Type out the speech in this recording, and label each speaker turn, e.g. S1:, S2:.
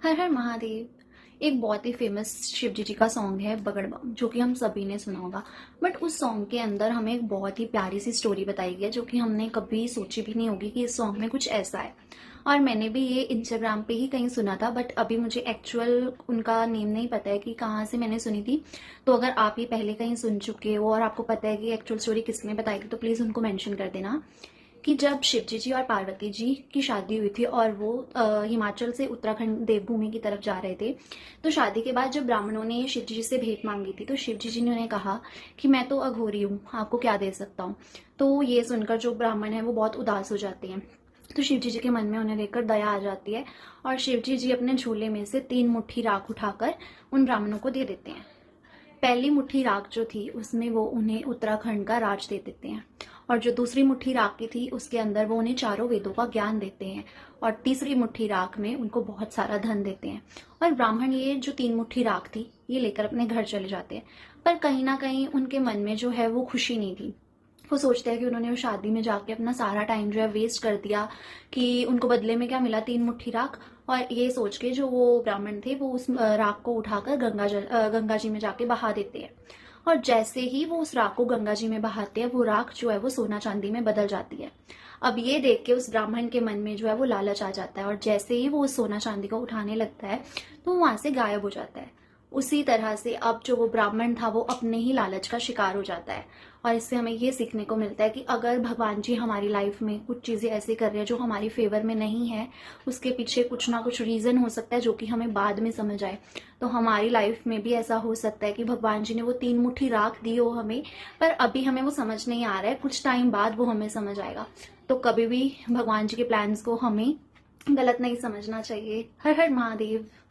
S1: हर हर महादेव एक बहुत ही फेमस शिव जी का सॉन्ग है बगड़ बम, जो कि हम सभी ने सुना होगा। बट उस सॉन्ग के अंदर हमें एक बहुत ही प्यारी सी स्टोरी बताई गई है, जो कि हमने कभी सोची भी नहीं होगी कि इस सॉन्ग में कुछ ऐसा है। और मैंने भी ये इंस्टाग्राम पे ही कहीं सुना था, बट अभी मुझे एक्चुअल उनका नेम नहीं पता है कि कहाँ से मैंने सुनी थी। तो अगर आप ये पहले कहीं सुन चुके हो और आपको पता है कि एक्चुअल स्टोरी किसने बताई थी, तो प्लीज़ उनको मेंशन कर देना। कि जब शिवजी जी और पार्वती जी की शादी हुई थी और वो हिमाचल से उत्तराखंड देवभूमि की तरफ जा रहे थे, तो शादी के बाद जब ब्राह्मणों ने शिवजी जी से भेंट मांगी थी, तो शिवजी जी ने उन्हें कहा कि मैं तो अघोरी हूँ, आपको क्या दे सकता हूँ। तो ये सुनकर जो ब्राह्मण है वो बहुत उदास हो जाते हैं। तो शिवजी जी के मन में उन्हें देखकर दया आ जाती है, और शिवजी जी अपने झोले में से 3 मुट्ठी राख उठाकर उन ब्राह्मणों को दे देते हैं। पहली मुट्ठी राख जो थी उसमें वो उन्हें उत्तराखंड का राज दे देते हैं, और जो दूसरी मुट्ठी राख की थी उसके अंदर वो उन्हें चारों वेदों का ज्ञान देते हैं, और तीसरी मुट्ठी राख में उनको बहुत सारा धन देते हैं। और ब्राह्मण ये जो 3 मुट्ठी राख थी ये लेकर अपने घर चले जाते हैं। पर कहीं ना कहीं उनके मन में जो है वो खुशी नहीं थी। वो सोचते हैं कि उन्होंने उस शादी में जाके अपना सारा टाइम जो है वेस्ट कर दिया, कि उनको बदले में क्या मिला, 3 मुट्ठी राख। और ये सोच के जो वो ब्राह्मण थे वो उस राख को उठाकर गंगा जी में जाके बहा देते हैं। और जैसे ही वो उस राख को गंगा जी में बहाते हैं, वो राख जो है वो सोना चांदी में बदल जाती है। अब ये देख के उस ब्राह्मण के मन में जो है वो लालच आ जाता है, और जैसे ही वो उस सोना चांदी को उठाने लगता है तो वो वहां से गायब हो जाता है। उसी तरह से अब जो वो ब्राह्मण था वो अपने ही लालच का शिकार हो जाता है। और इससे हमें ये सीखने को मिलता है कि अगर भगवान जी हमारी लाइफ में कुछ चीजें ऐसी कर रहे हैं जो हमारी फेवर में नहीं है, उसके पीछे कुछ ना कुछ रीजन हो सकता है जो कि हमें बाद में समझ आए। तो हमारी लाइफ में भी ऐसा हो सकता है कि भगवान जी ने वो 3 मुट्ठी राख दी हो हमें, पर अभी हमें वो समझ नहीं आ रहा है, कुछ टाइम बाद वो हमें समझ आएगा। तो कभी भी भगवान जी के प्लान्स को हमें गलत नहीं समझना चाहिए। हर हर महादेव।